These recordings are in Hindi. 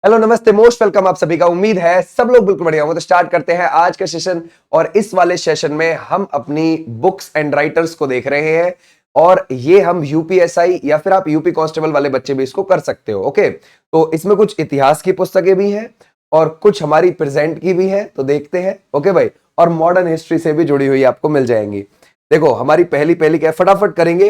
हेलो नमस्ते मोस्ट वेलकम आप सभी का। उम्मीद है सब लोग बिल्कुल बढ़िया होंगे। तो स्टार्ट करते हैं आज का सेशन। और इस वाले सेशन में हम अपनी बुक्स एंड राइटर्स को देख रहे हैं। और ये हम यूपीएसआई या फिर आप यूपी कांस्टेबल वाले बच्चे भी इसको कर सकते हो। ओके, तो इसमें कुछ इतिहास की पुस्तकें भी हैं और कुछ हमारी प्रेजेंट की भी है, तो देखते हैं। ओके भाई, और मॉडर्न हिस्ट्री से भी जुड़ी हुई आपको मिल जाएंगी। देखो हमारी पहली पहली क्या है, फटाफट करेंगे।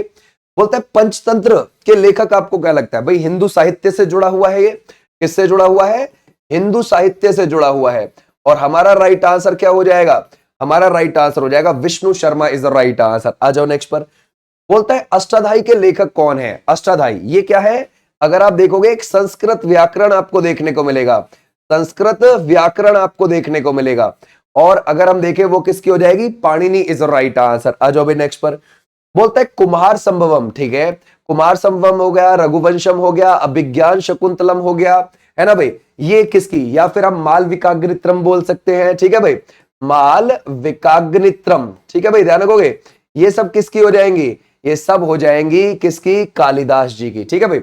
बोलते हैं पंचतंत्र के लेखक आपको क्या लगता है भाई? हिंदू साहित्य से जुड़ा हुआ है ये। किससे जुड़ा हुआ है? हिंदू साहित्य से जुड़ा हुआ है। और हमारा राइट आंसर क्या हो जाएगा? हमारा राइट आंसर हो जाएगा Vishnu Sharma is the right answer. आ जाओ नेक्स्ट पर। बोलता है अष्टाध्यायी के लेखक कौन है? अष्टाध्यायी ये क्या है? अगर आप देखोगे एक संस्कृत व्याकरण आपको देखने को मिलेगा। संस्कृत व्याकरण आपको देखने को मिलेगा। और अगर हम देखें वो किसकी हो जाएगी? Panini is the right answer. आ जाओ भाई नेक्स्ट पर। बोलता है कुमार संभवम, ठीक है, कुमार संभवम हो गया, रघुवंशम हो गया, अभिज्ञान शकुंतलम हो गया, है ना भाई। ये किसकी? या फिर हम मालविकाग्नित्रम बोल सकते हैं, ठीक है भाई, मालविकाग्नित्रम, ठीक है भाई, ध्यान रखोगे। ये सब किसकी हो जाएंगी? ये सब हो जाएंगी किसकी? कालिदास जी की, ठीक है भाई।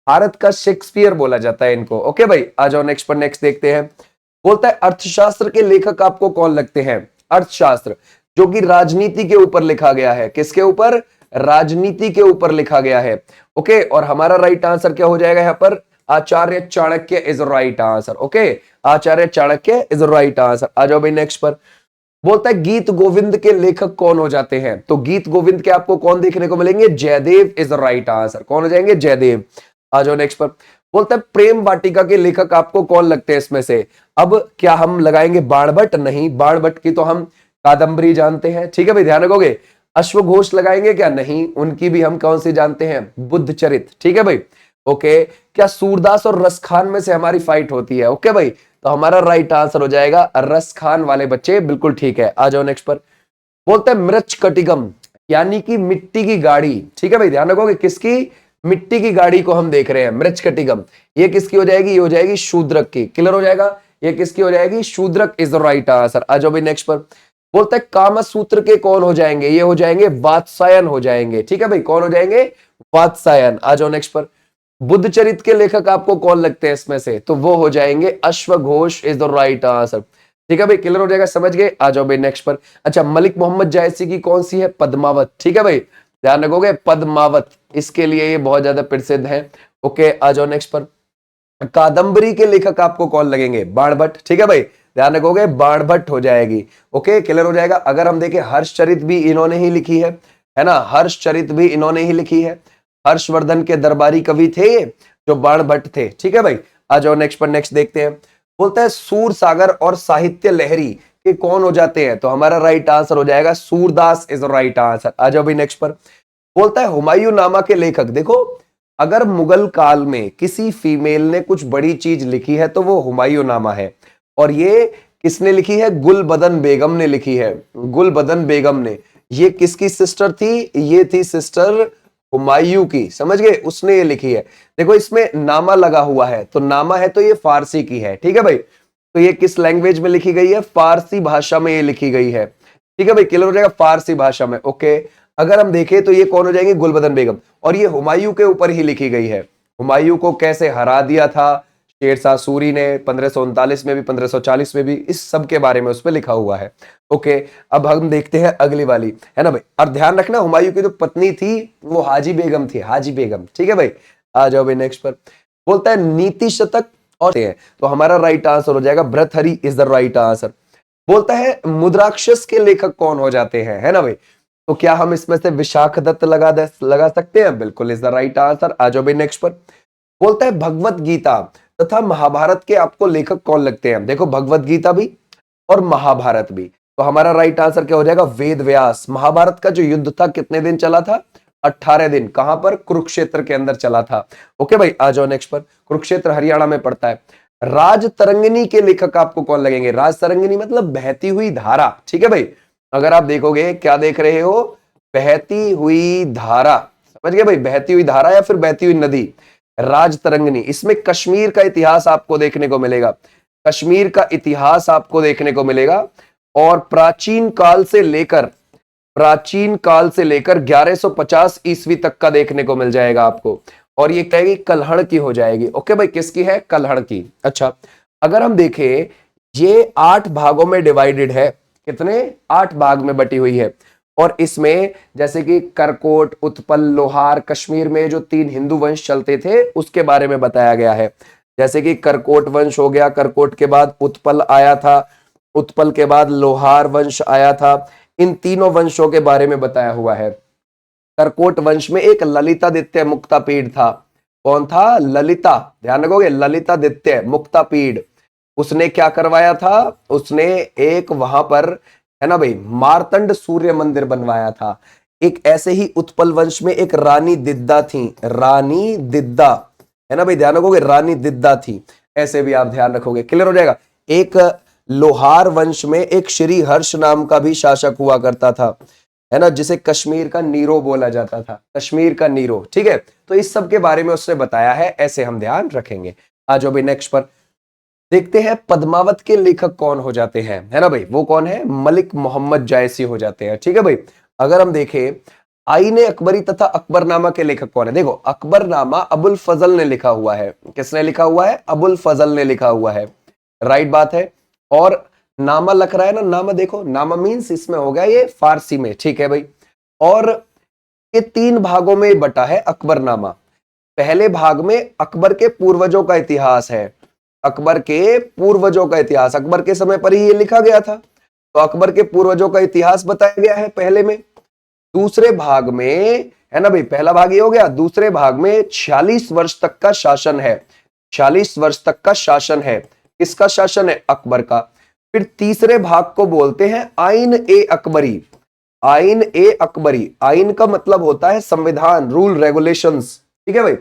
भारत का शेक्सपियर बोला जाता है इनको। ओके भाई, आ जाओ नेक्स्ट पर, नेक्स्ट देखते हैं। बोलता है अर्थशास्त्र के लेखक आपको कौन लगते हैं? अर्थशास्त्र जो कि राजनीति के ऊपर लिखा गया है। किसके ऊपर? राजनीति के ऊपर लिखा गया है। ओके, और हमारा राइट आंसर क्या हो जाएगा यहां पर? Acharya Chanakya is right answer. Okay, Acharya Chanakya is right answer. आ जाओ भाई नेक्स्ट पर। बोलता है गीत गोविंद के लेखक कौन हो जाते हैं? तो गीत गोविंद के आपको कौन देखने को मिलेंगे? Jaidev is right answer. कौन हो जाएंगे? जयदेव। आ जाओ नेक्स्ट पर। बोलता है प्रेम वाटिका के लेखक आपको कौन लगते हैं इसमें से? अब क्या हम लगाएंगे बाणभट्ट? नहीं, बाणभट्ट की तो हम कादंबरी जानते हैं, ठीक है भाई, ध्यान रखोगे। अश्वघोष लगाएंगे क्या? नहीं, उनकी भी हम कौन सी जानते हैं? बुद्ध चरित, ठीक है भाई। ओके, क्या सूरदास और रसखान में से हमारी फाइट होती है? ओके भाई, तो हमारा राइट आंसर हो जाएगा रसखान वाले बच्चे, बिल्कुल ठीक है। आ जाओ नेक्स्ट पर। बोलते हैं मृच्छकटिकम यानी कि मिट्टी की गाड़ी, ठीक है भाई, ध्यान रखोगे। किसकी? मिट्टी की गाड़ी को हम देख रहे हैं, मृच्छकटिकम। ये किसकी हो जाएगी? ये हो जाएगी शूद्रक की। क्लियर हो जाएगा? ये किसकी हो जाएगी? Shudraka is the right answer. आ जाओ भाई नेक्स्ट पर। बोलते हैं कामसूत्र के कौन हो जाएंगे? ये हो जाएंगे वात्सायन हो जाएंगे, ठीक है भाई, कौन हो जाएंगे? वात्सायन। आ जाओ नेक्स्ट पर। बुद्ध चरित के लेखक आपको कौन लगते हैं इसमें से? तो वो हो जाएंगे अश्वघोष इज द राइट आंसर, ठीक है भाई, क्लियर हो जाएगा, समझ गए। आ जाओ भाई नेक्स्ट पर। अच्छा, मलिक मोहम्मद जायसी की कौन सी है? पद्मावत, ठीक है भाई, ध्यान रखोगे, पद्मावत, इसके लिए ये बहुत ज्यादा प्रसिद्ध है। ओके, आ जाओ नेक्स्ट पर। कादंबरी के लेखक आपको कौन लगेंगे? बाणभट्ट, ठीक है भाई, ध्यान रखोगे, बाणभट्ट हो जाएगी। ओके, क्लियर हो जाएगा। अगर हम देखें हर्षचरित भी इन्होंने ही लिखी है ना, हर्षचरित भी इन्होंने ही लिखी है। हर्षवर्धन के दरबारी कवि थे ये, जो बाणभट्ट थे, ठीक है भाई। आ जाओ नेक्स्ट पर, नेक्स्ट देखते हैं। बोलता है सूर सागर और साहित्य लहरी के कौन हो जाते हैं? तो हमारा राइट आंसर हो जाएगा सूरदास इज राइट आंसर। आ जाओ भाई नेक्स्ट पर। बोलता है हुमायूं नामा के लेखक, देखो अगर मुगल काल में किसी फीमेल ने कुछ बड़ी चीज लिखी है तो वो हुमायूं नामा है। और ये किसने लिखी है? गुलबदन बेगम ने लिखी है, गुलबदन बेगम ने। ये किसकी सिस्टर थी? ये थी सिस्टर हुमायूं की, समझ गए, उसने ये लिखी है। देखो इसमें नामा लगा हुआ है, तो नामा है तो ये फारसी की है, ठीक है भाई। तो ये किस लैंग्वेज में लिखी गई है? फारसी भाषा में ये लिखी गई है, ठीक है भाई, क्लियर हो जाएगा, फारसी भाषा में। ओके, अगर हम देखें तो ये कौन हो जाएंगे? गुलबदन बेगम। और ये हुमायूं के ऊपर ही लिखी गई है। हुमायूं को कैसे हरा दिया था शेरशाह सूरी ने 1539 में भी, 1540 में भी, इस सब के बारे में उस पर लिखा हुआ है। ओके, अब हम देखते हैं अगली वाली, है ना भाई। और ध्यान रखना हुमायूं की जो पत्नी थी वो हाजी बेगम थी, हाजी बेगम, ठीक है भाई। आ जाओ भाई नेक्स्ट पर। बोलता है नीति शतक और तो हमारा राइट आंसर हो जाएगा Bhartrihari is the right answer. बोलता है मुद्राक्षस के लेखक कौन हो जाते हैं, है ना भाई। तो क्या हम इसमें से विशाख दत्त लगा सकते हैं? बिल्कुल इज द राइट आंसर। आ जाओ भाई नेक्स्ट पर। बोलता है भगवत गीता तथा महाभारत के आपको लेखक कौन लगते हैं? देखो भगवत गीता भी और महाभारत भी, तो हमारा राइट आंसर क्या हो जाएगा? वेद व्यास। महाभारत का जो युद्ध था कितने दिन चला था? 18 दिन। कहां पर? कुरुक्षेत्र के अंदर चला था। ओके भाई, आ जाओ नेक्स्ट पर। कुरुक्षेत्र हरियाणा में पड़ता है। राज तरंगिणी के लेखक आपको कौन लगेंगे? राज तरंगिणी मतलब बहती हुई धारा, ठीक है भाई। अगर आप देखोगे, क्या देख रहे हो? बहती हुई धारा, समझ गए भाई, बहती हुई धारा या फिर बहती हुई नदी, राज तरंगिणी। इसमें कश्मीर का इतिहास आपको देखने को मिलेगा, कश्मीर का इतिहास आपको देखने को मिलेगा। और प्राचीन काल से लेकर 1150 ईस्वी तक का देखने को मिल जाएगा आपको। और ये कहेगी कल्हड़ की हो जाएगी। ओके भाई, किसकी है? कल्हड़ की। अच्छा, अगर हम देखें ये 8 भागों में डिवाइडेड है। कितने? 8 भाग में बटी हुई है। और इसमें जैसे कि करकोट, उत्पल, लोहार, कश्मीर में जो 3 हिंदू वंश चलते थे उसके बारे में बताया गया है। जैसे कि करकोट वंश हो गया, करकोट के बाद उत्पल आया था, उत्पल के बाद लोहार वंश आया था। इन तीनों वंशों के बारे में बताया हुआ है। करकोट वंश में एक ललितादित्य मुक्तापीड था। कौन था? ललिता, ध्यान रखोगे, ललितादित्य मुक्तापीड। उसने क्या करवाया था? उसने एक वहां पर, है ना भाई, मार्तंड सूर्य मंदिर बनवाया था। एक ऐसे ही उत्पल वंश में एक रानी दिद्दा थी, रानी दिद्दा, है ना भाई, ध्यान रखोगे, रानी दिद्दा थी। ऐसे भी आप ध्यान रखोगे, क्लियर हो जाएगा। एक लोहार वंश में एक श्री हर्ष नाम का भी शासक हुआ करता था, है ना, जिसे कश्मीर का नीरो बोला जाता था, कश्मीर का नीरो। ठीक है, तो इस सब के बारे में उसने बताया है, ऐसे हम ध्यान रखेंगे। आ जाओ भाई नेक्स्ट पर, देखते हैं पद्मावत के लेखक कौन हो जाते हैं, है ना भाई, वो कौन है? मलिक मोहम्मद जायसी हो जाते हैं। ठीक है भाई, अगर हम देखें आईने अकबरी तथा अकबरनामा के लेखक कौन है? देखो, अकबरनामा अबुल फजल ने लिखा हुआ है। किसने लिखा हुआ है? अबुल फजल ने लिखा हुआ है, राइट बात है। और नामा लग रहा है ना, नामा देखो, नामा मीन्स इसमें हो गया ये फारसी में। ठीक है भाई, और ये 3 भागों में बटा है अकबरनामा। पहले भाग में अकबर के पूर्वजों का इतिहास है, अकबर के पूर्वजों का इतिहास, अकबर के समय पर ही ये लिखा गया था, तो अकबर के पूर्वजों का इतिहास बताया गया है पहले में। दूसरे भाग में, है ना भाई, पहला भाग ये हो गया, दूसरे भाग में 46 वर्ष तक का शासन है, 46 वर्ष तक का शासन है। किसका शासन है? अकबर का। फिर तीसरे भाग को बोलते हैं आइन ए अकबरी, आइन ए अकबरी। आइन का मतलब होता है संविधान, रूल रेगुलेशंस। ठीक है भाई,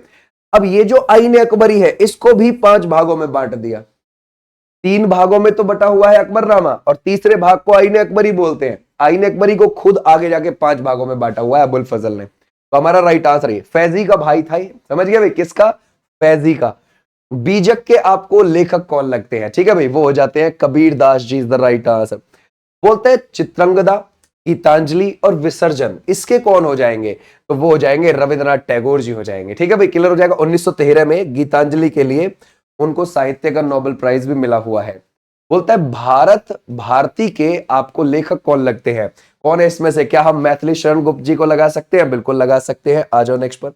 अब ये जो आइन ए अकबरी है इसको भी 5 भागों में बांट दिया। 3 भागों में तो बटा हुआ है अकबरनामा, और तीसरे भाग को आइन ए अकबरी बोलते हैं। आइन ए अकबरी को खुद आगे जाके 5 भागों में बांटा हुआ है अबुल फजल ने। तो हमारा राइट आंसर है फैजी का भाई था ये, समझ गया भाई, किसका? फैजी का। बीजक के आपको लेखक कौन लगते हैं? ठीक है भाई, वो हो जाते हैं Kabir Das ji, is the right answer. बोलते हैं चित्रंगदा, गीतांजलि और विसर्जन, इसके कौन हो जाएंगे? तो वो हो जाएंगे रविंद्रनाथ टैगोर जी हो जाएंगे। ठीक है भाई, क्लियर हो जाएगा। 1913 में गीतांजलि के लिए उनको साहित्य का नोबेल प्राइज भी मिला हुआ है। बोलता है भारत भारती के आपको लेखक कौन लगते हैं? कौन है इसमें से? क्या हम मैथिली शरण गुप्त जी को लगा सकते हैं? बिल्कुल लगा सकते हैं। आ जाओ नेक्स्ट पर।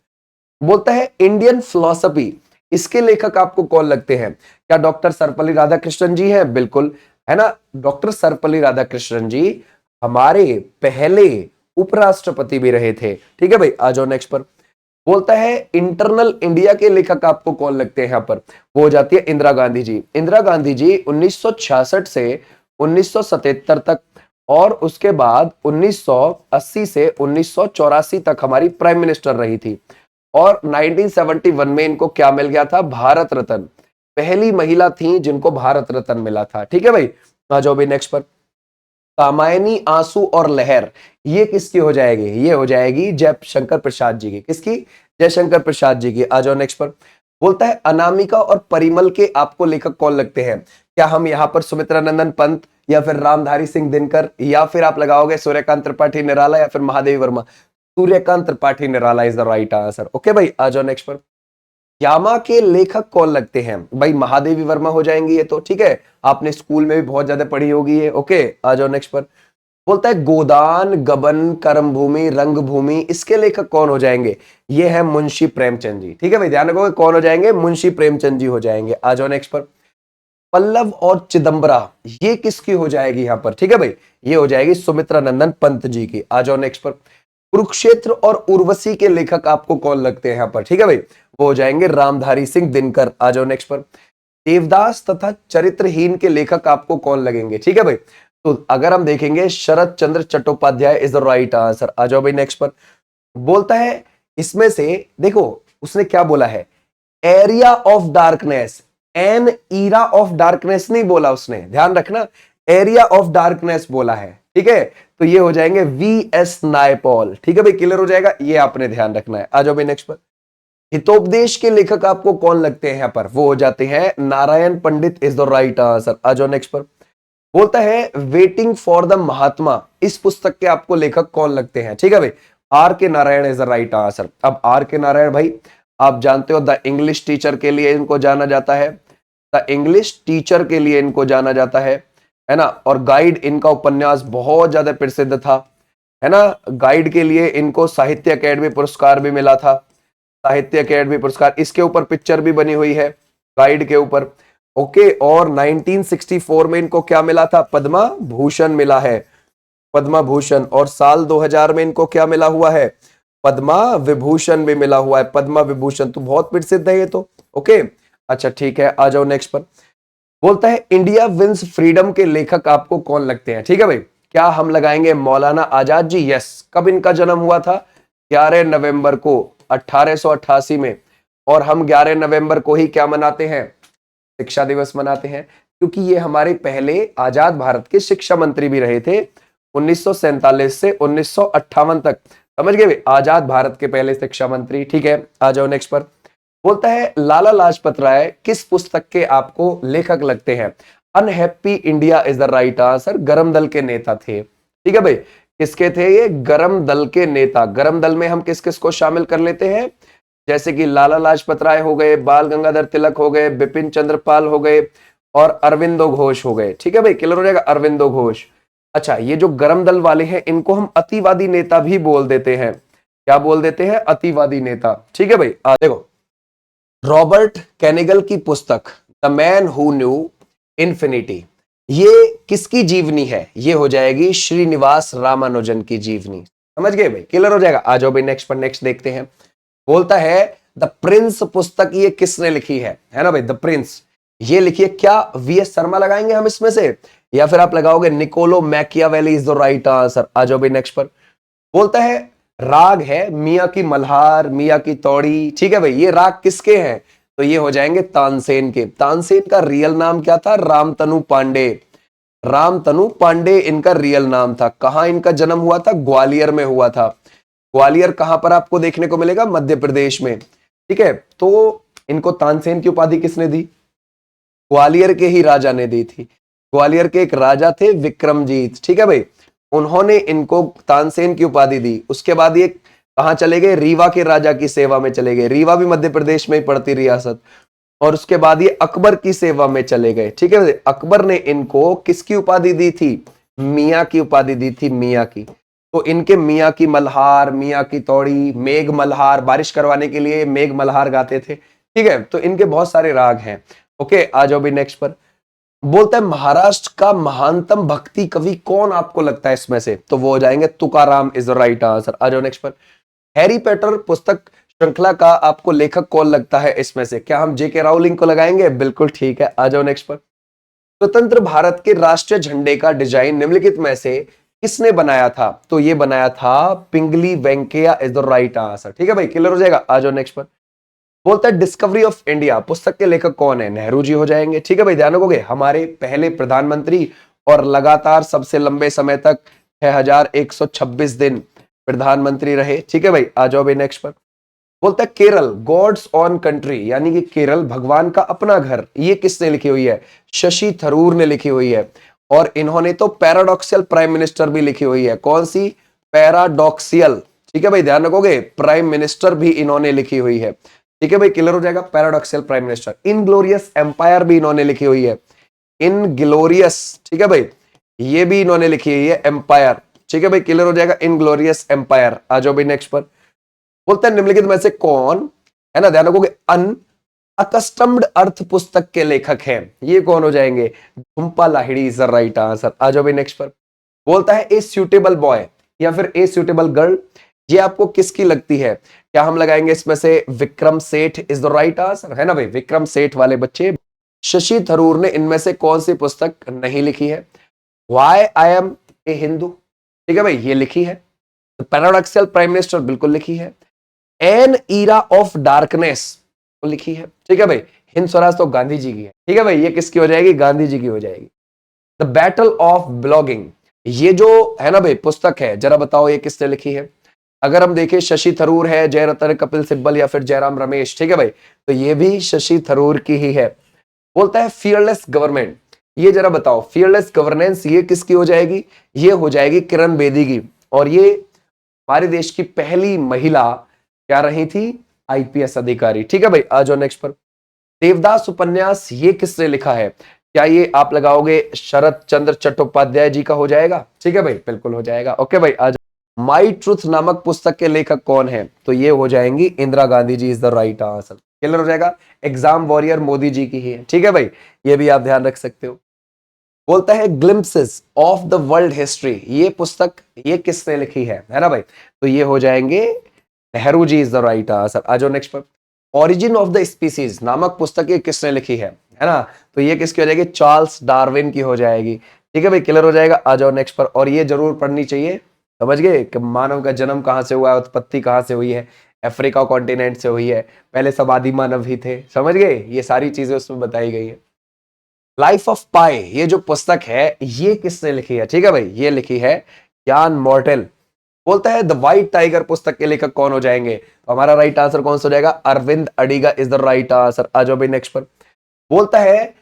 बोलता है इंडियन फिलॉसफी, इसके लेखक आपको कौन लगते हैं? क्या डॉक्टर सर्वपल्ली राधाकृष्णन जी हैं? बिल्कुल, है ना, डॉक्टर सर्वपल्ली राधाकृष्णन जी हमारे पहले उपराष्ट्रपति भी रहे थे। ठीक है भाई, आ जाओ नेक्स्ट पर। बोलता है इंटरनल इंडिया के लेखक आपको कौन लगते हैं? यहां पर वो हो जाती है इंदिरा गांधी जी। इंदिरा गांधी जी 1966 से 1977 तक, और उसके बाद 1980 से 1984 तक हमारी प्राइम मिनिस्टर रही थी। और 1971 में इनको क्या मिल गया था? भारत रत्न। पहली महिला थी जिनको भारत रत्न मिला था। ठीक है भाई, आ जाओ भाई नेक्स्ट पर। कामायनी, आंसू और लहर, ये किसकी हो जाएगी? ये हो जाएगी जयशंकर प्रसाद जी की। किसकी? जयशंकर प्रसाद जी की। आ जाओ नेक्स्ट पर। बोलता है अनामिका और परिमल के आपको लेखक कौन लगते हैं? क्या हम यहां पर सुमित्रा नंदन पंत, या फिर रामधारी सिंह दिनकर, या फिर आप लगाओगे सूर्यकांत त्रिपाठी निराला, या फिर Mahadevi Verma? Suryakant Tripathi Nirala is the right answer. Okay भाई, आ जाओ नेक्स्ट पर। यामा के लेखक कौन लगते हैं? भाई महादेवी वर्मा हो जाएंगी ये तो, ठीक है, आपने स्कूल में भी बहुत ज्यादा पढ़ी होगी ये। ओके, आ जाओ नेक्स्ट पर। बोलता है गोदान, गबन, कर्मभूमि, रंगभूमि, इसके लेखक कौन हो जाएंगे? ये है मुंशी प्रेमचंद जी। ठीक है भाई, ध्यान रखोगे कौन हो जाएंगे? मुंशी प्रेमचंद जी हो जाएंगे। आ जाओ नेक्स्ट पर। पल्लव और चिदंबरा, ये किसकी हो जाएगी यहां पर? ठीक है भाई, ये हो जाएगी सुमित्रा नंदन पंत जी की। आ जाओ नेक्स्ट पर। कुरुक्षेत्र और उर्वशी के लेखक आपको कौन लगते हैं यहां पर? ठीक है भाई, वो हो जाएंगे रामधारी सिंह दिनकर। आ जाओ नेक्स्ट पर। देवदास तथा चरित्रहीन के लेखक आपको कौन लगेंगे? ठीक है भाई, तो अगर हम देखेंगे Sharad Chandra Chattopadhyay is the right answer. आ जाओ भाई नेक्स्ट पर। बोलता है इसमें से, देखो उसने क्या बोला है, area of darkness, an era of darkness नहीं बोला उसने, ध्यान रखना, एरिया ऑफ डार्कनेस बोला है। ठीक है, तो ये हो जाएंगे वी एस नायपॉल। ठीक है भाई, क्लियर हो जाएगा, ये आपने ध्यान रखना है। आ जाओ भाई नेक्स्ट पर। हितोपदेश के लेखक आपको कौन लगते हैं यहां पर? वो हो जाते हैं नारायण पंडित इज द राइट आंसर। आ जाओ नेक्स्ट पर। बोलता है वेटिंग फॉर द महात्मा, इस पुस्तक के आपको लेखक कौन लगते हैं? ठीक है भाई, आर के Narayan is the right answer. अब आर के नारायण भाई आप जानते हो द इंग्लिश टीचर के लिए इनको जाना जाता है, द इंग्लिश टीचर के लिए इनको जाना जाता है ना। और गाइड इनका उपन्यास बहुत ज्यादा प्रसिद्ध था, है ना। गाइड के लिए इनको साहित्य अकेडमी पुरस्कार भी मिला था, साहित्य अकेडमी पुरस्कार। इसके ऊपर पिक्चर भी बनी हुई है गाइड के ऊपर। ओके, और 1964 में इनको क्या मिला था? पद्मा भूषण मिला है, पद्मा भूषण। और साल 2000 में इनको क्या मिला हुआ है? पद्मा विभूषण भी मिला हुआ है, पद्मा विभूषण। तो बहुत प्रसिद्ध है ये तो। ओके, अच्छा ठीक है, आ जाओ नेक्स्ट पर। बोलता है इंडिया विंस फ्रीडम के लेखक आपको कौन लगते हैं? ठीक है भाई, क्या हम लगाएंगे मौलाना आजाद जी? यस। कब इनका जन्म हुआ था? 11 नवंबर को 1888 में। और हम 11 नवंबर को ही क्या मनाते हैं? शिक्षा दिवस मनाते हैं, क्योंकि ये हमारे पहले आजाद भारत के शिक्षा मंत्री भी रहे थे 1947 से 1958 तक। समझ गए भाई, आजाद भारत के पहले शिक्षा मंत्री। ठीक है, आ जाओ नेक्स्ट पर। बोलता है लाला लाजपत राय किस पुस्तक के आपको लेखक लगते हैं? Unhappy India is the right answer. गरम दल के नेता थे। ठीक है भाई, किसके थे ये? गरम दल के नेता। गरम दल में हम किस किस को शामिल कर लेते हैं? जैसे कि लाला लाजपत राय हो गए, बाल गंगाधर तिलक हो गए, बिपिन चंद्र पाल हो गए, और अरविंदो घोष हो गए। ठीक है भाई, क्लियर हो जाएगा, अरविंदो घोष। अच्छा, ये जो गरम दल वाले हैं इनको हम अतिवादी नेता भी बोल देते हैं। क्या बोल देते हैं? अतिवादी नेता। ठीक है भाई, देखो रॉबर्ट कैनिगल की पुस्तक the man who knew infinity, ये किसकी जीवनी है? ये हो जाएगी श्रीनिवास रामानुजन की जीवनी। समझ गए भाई, क्लियर हो जाएगा। आ जाओ भाई नेक्स्ट पर, नेक्स्ट देखते हैं। बोलता है द प्रिंस पुस्तक ये किसने लिखी है ना भाई? द प्रिंस ये लिखी है, क्या वीएस शर्मा लगाएंगे हम इसमें से, या फिर आप लगाओगे Niccolo Machiavelli is the right answer. आ जाओ भाई नेक्स्ट पर। बोलता है राग है मियां की मल्हार, मियां की तौड़ी। ठीक है भाई, ये राग किसके हैं? तो ये हो जाएंगे तानसेन के। तानसेन का रियल नाम क्या था? रामतनु पांडे। रामतनु पांडे इनका रियल नाम था। कहां इनका जन्म हुआ था? ग्वालियर में हुआ था। ग्वालियर कहां पर आपको देखने को मिलेगा? मध्य प्रदेश में। ठीक है, तो इनको तानसेन की उपाधि किसने दी? ग्वालियर के ही राजा ने दी थी। ग्वालियर के एक राजा थे विक्रमजीत। ठीक है भाई, उन्होंने इनको तानसेन की उपाधि दी। उसके बाद ये कहां चले गए? रीवा के राजा की सेवा में चले गए। रीवा भी मध्य प्रदेश में ही पड़ती रियासत। और उसके बाद ये अकबर की सेवा में चले गए। ठीक है, अकबर ने इनको किसकी उपाधि दी थी? मियां की उपाधि दी थी, मियां की। तो इनके मियां की मल्हार, मियां की तौड़ी, मेघ मल्हार, बारिश करवाने के लिए मेघ मल्हार गाते थे। ठीक है, तो इनके बहुत सारे राग हैं। ओके, आ जाओ भी नेक्स्ट पर। बोलता है महाराष्ट्र का महानतम भक्ति कवि कौन आपको लगता है इसमें से? तो वो हो जाएंगे Tukaram is the right answer. आ जाओ नेक्स्ट पर। हैरी पॉटर पुस्तक श्रृंखला का आपको लेखक कौन लगता है इसमें से? क्या हम जेके राउलिंग को लगाएंगे? बिल्कुल ठीक है, आ जाओ नेक्स्ट पर। स्वतंत्र भारत के राष्ट्रीय झंडे का डिजाइन निम्नलिखित में से किसने बनाया था? तो ये बनाया था Pingali Venkayya is the right answer. ठीक है भाई, क्लियर हो जाएगा। आ जाओ नेक्स्ट पर। बोलता है डिस्कवरी ऑफ इंडिया पुस्तक के लेखक कौन है? नेहरू जी हो जाएंगे। ठीक है भाई, ध्यान रखोगे, हमारे पहले प्रधानमंत्री और लगातार सबसे लंबे समय तक 6126 दिन प्रधानमंत्री रहे। ठीक है भाई, आ जाओ भाई नेक्स्ट पर। बोलता है केरल गॉड्स ऑन कंट्री, यानी कि केरल भगवान का अपना घर, ये किसने लिखी हुई है? शशि थरूर ने लिखी हुई है। और इन्होंने तो पैराडॉक्सियल प्राइम मिनिस्टर भी लिखी हुई है। कौन सी? पैराडॉक्सियल। ठीक है भाई, ध्यान रखोगे, प्राइम मिनिस्टर भी इन्होंने लिखी हुई है। ठीक है भाई, क्लियर हो जाएगा, paradoxical prime minister. Inglorious empire भी इन्होंने लिखी हुई है, इनग्लोरियस। ठीक है भाई, ये भी इन्होंने लिखी हुई है, एम्पायर। ठीक है भाई, क्लियर हो जाएगा, इनग्लोरियस एम्पायर। आ जाओ भाई नेक्स्ट पर। बोलते हैं निम्नलिखित में से कौन, है ना, ध्यान रखोगे, अन अकस्टम्ड अर्थ पुस्तक के लेखक हैं? ये कौन हो जाएंगे? Jhumpa Lahiri is the right answer. आ जाओ भाई नेक्स्ट पर। बोलता है ए सूटेबल बॉय या फिर ए सूटेबल गर्ल, ये आपको किसकी लगती है? क्या हम लगाएंगे इसमें से Vikram Seth is the right answer, है ना भाई, विक्रम सेठ वाले बच्चे। शशि थरूर ने इनमें से कौन सी पुस्तक नहीं लिखी है? Why I am a Hindu, ठीक है भाई, ये लिखी है। पैराडॉक्सियल प्राइम मिनिस्टर बिल्कुल लिखी है। एन ईरा ऑफ डार्कनेस तो लिखी है। ठीक है भाई, हिंद स्वराज तो गांधी जी की है। ठीक है भाई, ये किसकी हो जाएगी? गांधी जी की हो जाएगी। द बैटल ऑफ ब्लॉगिंग, ये जो है ना भाई पुस्तक है, जरा बताओ ये किसने लिखी है? अगर हम देखें शशि थरूर है, जयरत्न, कपिल सिब्बल या फिर जयराम रमेश। ठीक है भाई, तो ये भी शशि थरूर की ही है। बोलता है फियरलेस गवर्नमेंट, ये जरा बताओ, फियरलेस गवर्नेंस ये किसकी हो जाएगी? ये हो जाएगी किरण बेदी की। और ये हमारे देश की पहली महिला क्या रही थी? आईपीएस अधिकारी। ठीक है भाई, आ जाओ नेक्स्ट पर। देवदास उपन्यास ये किसने लिखा है? क्या ये आप लगाओगे शरत चंद्र चट्टोपाध्याय जी का हो जाएगा? ठीक है भाई, बिल्कुल हो जाएगा। ओके भाई, आ जाओ। माई ट्रुथ नामक पुस्तक के लेखक कौन है? तो ये हो जाएंगी Indira Gandhi ji is the right answer. Clear हो जाएगा, एग्जाम वॉरियर मोदी जी की ही है। ठीक है भाई, ये भी आप ध्यान रख सकते हो। बोलता है glimpses of the world history, ये पुस्तक ये किसने लिखी है ना भाई? तो ये हो जाएंगे Nehru ji is the right answer. आ जाओ नेक्स्ट पर। ओरिजिन ऑफ द स्पीसीज नामक पुस्तक ये किसने लिखी है ना? तो ये किसकी हो जाएगी? चार्ल्स डार्विन की हो जाएगी। ठीक है भाई, क्लियर हो जाएगा। आ जाओ नेक्स्ट पर। और ये जरूर पढ़नी चाहिए, समझ गए कि मानव का जन्म कहां से हुआ है, उत्पत्ति कहां से हुई है? अफ्रीका कॉन्टिनेंट से हुई है, पहले सब आदि मानव ही थे। समझ गए, ये सारी चीजें उसमें बताई गई है। लाइफ ऑफ पाई ये जो पुस्तक है ये किसने लिखी है? ठीक है भाई, ये लिखी है यान मॉर्टेल। बोलता है द व्हाइट टाइगर पुस्तक के लेखक कौन हो जाएंगे? तो हमारा राइट आंसर कौन सा हो जाएगा? Aravind Adiga is the right answer. आ जाओ भाई नेक्स्ट पर। बोलता है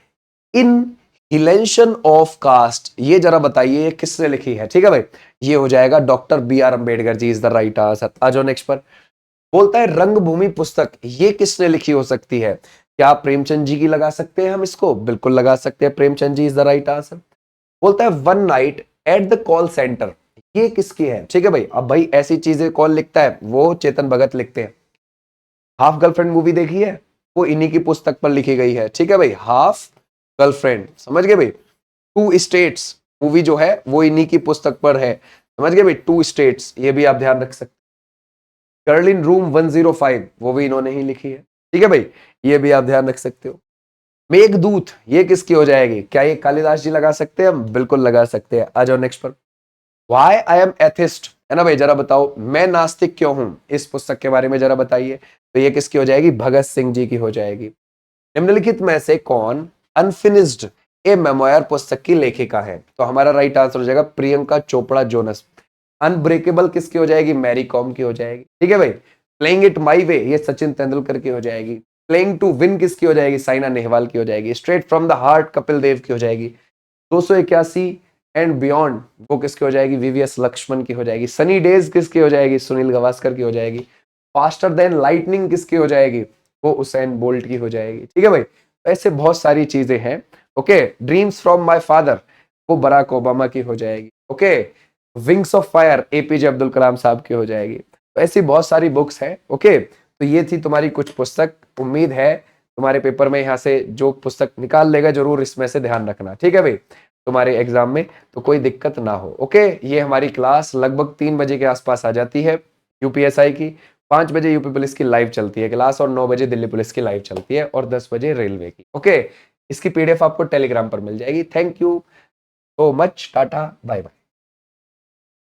इनहिलेशन ऑफ कास्ट, ये जरा बताइए ये किसने लिखी है? ठीक है भाई, ये हो जाएगा doctor B R Ambedkar ji is the right answer. आ जाओ नेक्स्ट पर। बोलता है रंगभूमि पुस्तक ये किसने लिखी हो सकती है? क्या प्रेमचंद जी की लगा सकते हैं हम इसको? बिल्कुल लगा सकते हैं, Premchand ji is the right answer. बोलता है one night at the call centre, ये किसकी है? ठीक है भाई, अब भाई ऐसी चीजें कौन लिखता है? वो चेतन भगत लिखते हैं। हाफ गर्लफ्रेंड मूवी देखी है? वो इन्हीं की पुस्तक पर लिखी गई है। ठीक है भाई, हाफ गर्लफ्रेंड, समझ गए भाई। टू स्टेट्स मूवी जो है वो इन्हीं की पुस्तक पर है, समझ गए भाई। टू स्टेट्स, ये भी आप ध्यान रख सकते। गर्ल इन रूम 105 वो भी इन्होंने ही लिखी है। ठीक है भाई, ये भी आप ध्यान रख सकते हो। मेघदूत ये किसकी हो जाएगी? क्या ये कालिदास जी लगा सकते हैं हम? बिल्कुल लगा सकते हैं। आ जाओ नेक्स्ट पर। वाई आई एम एथिस्ट, है ना भाई, जरा बताओ मैं नास्तिक क्यों हूं, इस पुस्तक के बारे में जरा बताइए। तो ये किसकी हो जाएगी? भगत सिंह जी की हो जाएगी। निम्नलिखित में से कौन अनफिनिश्ड ए मेमोयर पुस्तक की लेखिका है? तो हमारा राइट आंसर हो जाएगा प्रियंका चोपड़ा जोनस। अनब्रेकेबल किसकी हो जाएगी? मैरी कॉम की हो जाएगी। ठीक है भाई। प्लेइंग इट माई वे ये सचिन तेंदुलकर की हो जाएगी। प्लेइंग टू विन किसकी हो जाएगी? साइना नेहवाल की हो जाएगी। Straight from the heart Kapil Dev की हो जाएगी। 281 एंड बियॉन्ड वो किसकी हो जाएगी? वीवीएस लक्ष्मण की हो जाएगी। सनी डेज किसकी हो जाएगी? सुनील गावस्कर की हो जाएगी। फास्टर देन लाइटनिंग किसकी हो जाएगी? वो उसेन बोल्ट की हो जाएगी। ठीक है भाई, ऐसे बहुत सारी चीजें हैं। Okay, dreams from my father वो बराक ओबामा की हो जाएगी। Okay, wings of fire APJ Abdul Kalam sahab की हो जाएगी। तो ऐसी बहुत सारी बुक्स हैं। ओके, तो ये थी तुम्हारी कुछ पुस्तक। उम्मीद है तुम्हारे पेपर में यहाँ से जो पुस्तक निकाल लेगा जरूर इसमें से ध्यान रखना। ठीक है भाई, तुम्हारे एग्जाम में तो कोई दिक्कत ना हो। ओके, ये हमारी क्लास लगभग 3 बजे के आसपास आ जाती है यूपीएसआई की। 5 बजे यूपी पुलिस की लाइव चलती है क्लास, और 9 बजे दिल्ली पुलिस की लाइव चलती है, और 10 बजे रेलवे की। ओके, इसकी पीडीएफ आपको टेलीग्राम पर मिल जाएगी। Thank you so much, tata bye bye.